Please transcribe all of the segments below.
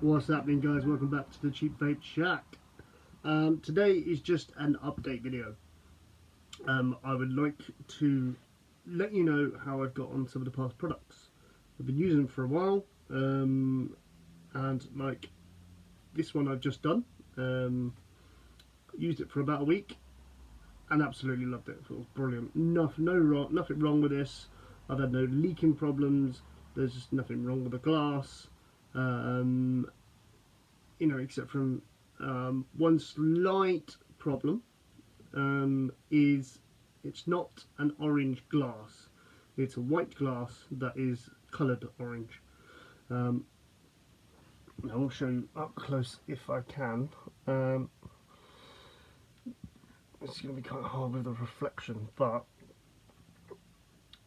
What's happening, guys? Welcome back to the Cheap Vape Shack. Today is just an update video. I would like to let you know how I've got on some of the past products. I've been using them for a while, and like this one I've just done, used it for about a week and absolutely loved it. It was brilliant. Nothing wrong with this. I've had no leaking problems. There's just nothing wrong with the glass. Except from one slight problem is it's not an orange glass. It's a white glass that is coloured orange. I'll show you up close if I can. It's going to be kind of hard with the reflection, but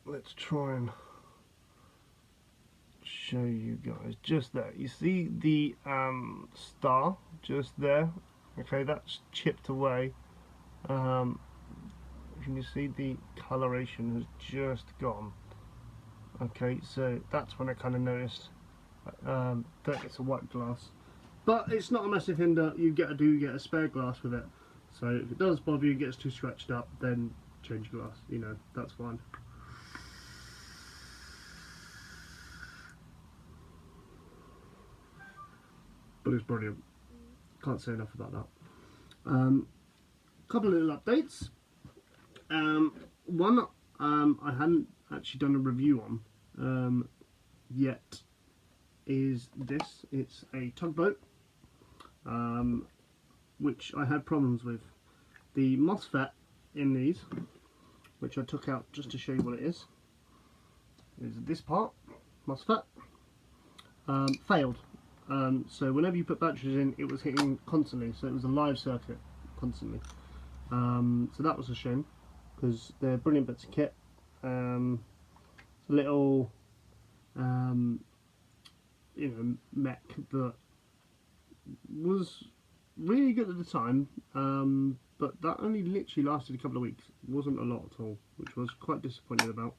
let's try and show you guys just there. You see the star just there? Okay, that's chipped away. Can you see the coloration has just gone? Okay, so that's when I kind of noticed that it's a white glass, but it's not a massive hinder. You get a spare glass with it, so if it does bother you, gets too scratched up, then change glass, that's fine. But it's brilliant. Can't say enough about that. Couple of little updates. One I hadn't actually done a review on yet is this. It's a tugboat, which I had problems with. The MOSFET in these, which I took out just to show you what it is this part, MOSFET, failed. So whenever you put batteries in, it was hitting constantly, so it was a live circuit constantly. So that was a shame, because they're brilliant bits of kit. It's a little mech that was really good at the time, but that only literally lasted a couple of weeks. It wasn't a lot at all, which I was quite disappointed about,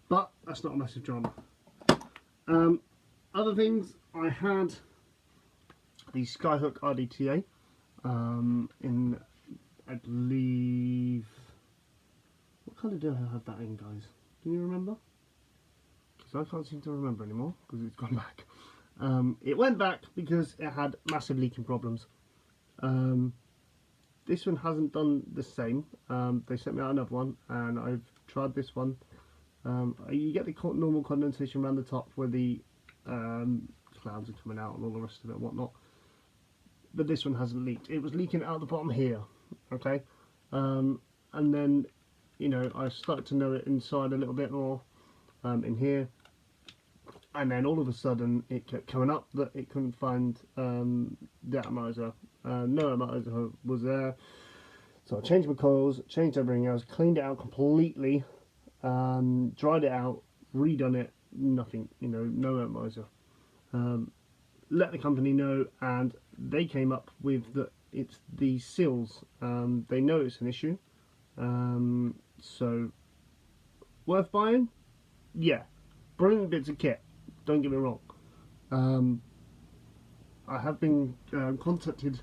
but that's not a massive drama. Other things, I had the Skyhook RDTA in, I believe, what colour did I have that in, guys? Do you remember? Because I can't seem to remember anymore because it's gone back. It went back because it had massive leaking problems. This one hasn't done the same. They sent me out another one and I've tried this one. You get the normal condensation around the top where the clouds are coming out and all the rest of it and whatnot, but this one hasn't leaked. It was leaking out the bottom here, okay, and then I started to know it inside a little bit more in here, and then all of a sudden it kept coming up that it couldn't find the atomizer. No atomizer was there, so I changed my coils, changed everything else, cleaned it out completely, dried it out, redone it. Nothing, no atomizer. Let the company know, and they came up with it's the seals. They know it's an issue, so worth buying. Yeah, brilliant bits of kit, don't get me wrong. I have been contacted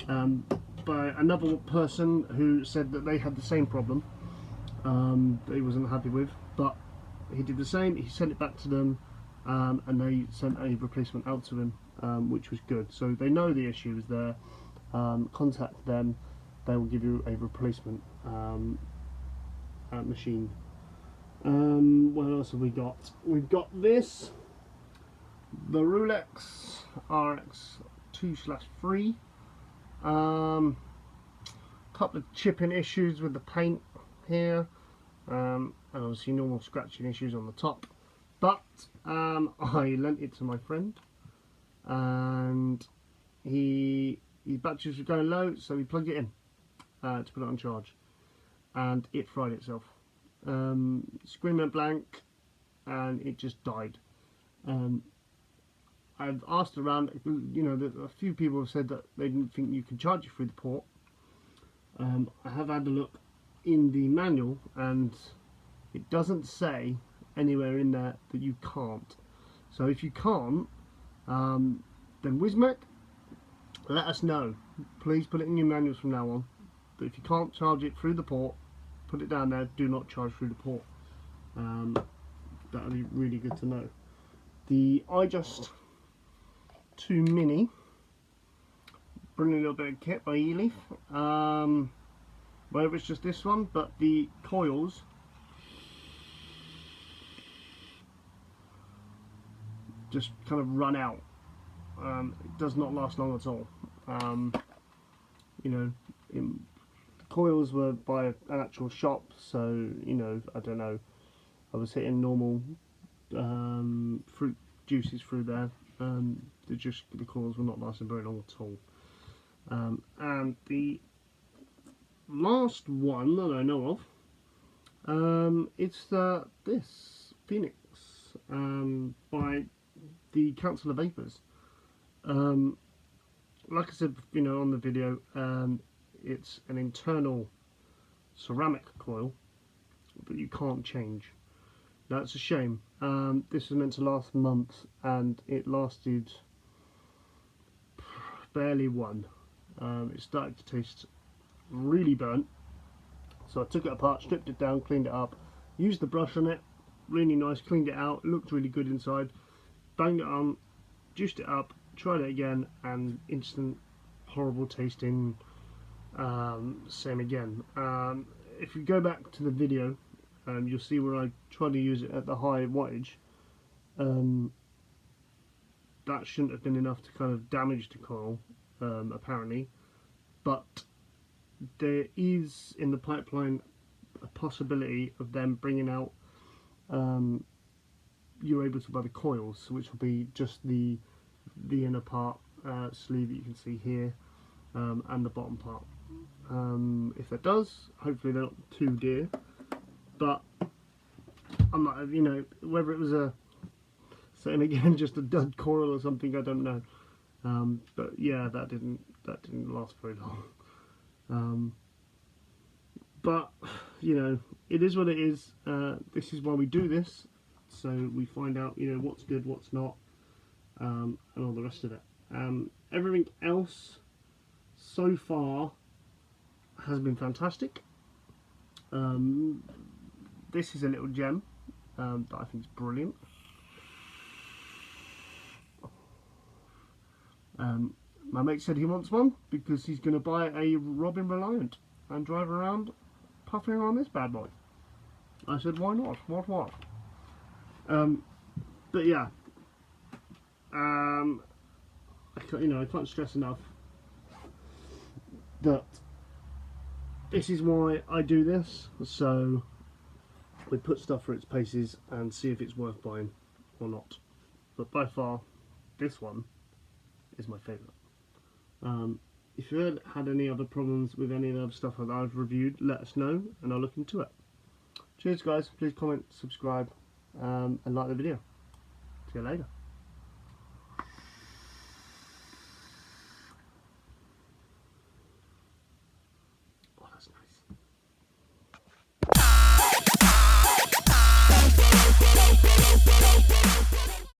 by another person who said that they had the same problem that he wasn't happy with, but he did the same. He sent it back to them, and they sent a replacement out to him, which was good. So they know the issue is there. Contact them, they will give you a replacement machine. What else have we got? We've got this, the Rolex RX 2/3. Couple of chipping issues with the paint here. And obviously normal scratching issues on the top, but I lent it to my friend, and his batteries were going low, so he plugged it in to put it on charge, and it fried itself. Screen went blank and it just died. I've asked around, a few people have said that they didn't think you could charge it through the port. I have had a look in the manual and it doesn't say anywhere in there that you can't. So if you can't, then Wismec, let us know. Please put it in your manuals from now on. But if you can't charge it through the port, put it down there, do not charge through the port. That would be really good to know. The iJust 2 Mini, brilliant little bit of kit by eLeaf. Whether it's just this one, but the coils just kind of run out. It does not last long at all. You know, the coils were by an actual shop, so you know, I don't know, I was hitting normal fruit juices through there. The coils were not lasting very long at all. And the last one that I know of, it's this Phoenix by the Council of Vapors. Like I said, you know, on the video, it's an internal ceramic coil that you can't change. That's a shame. This was meant to last months, and it lasted barely one. It started to taste really burnt, so I took it apart, stripped it down, cleaned it up, used the brush on it, really nice, cleaned it out, looked really good inside, banged it on, juiced it up, tried it again, and instant horrible tasting. Same again. If you go back to the video, you'll see where I tried to use it at the high wattage. That shouldn't have been enough to kind of damage the coil, apparently, but there is in the pipeline a possibility of them bringing out, you're able to buy the coils, which will be just the inner part, sleeve that you can see here, and the bottom part. If that does, hopefully they're not too dear, but I'm not, you know, whether it was a, same again, just a dud coil or something, I don't know. But yeah, that didn't last very long. But you know, it is what it is. This is why we do this, so we find out, you know, what's good, what's not, and all the rest of it. Everything else so far has been fantastic. This is a little gem that I think is brilliant. My mate said he wants one because he's going to buy a Robin Reliant and drive around puffing around this bad boy. I said, why not? What? But yeah, I can't stress enough that this is why I do this. So we put stuff through its paces and see if it's worth buying or not. But by far, this one is my favourite. If you had any other problems with any of the other stuff that I've reviewed, let us know and I'll look into it. Cheers guys, please comment, subscribe, and like the video. See you later.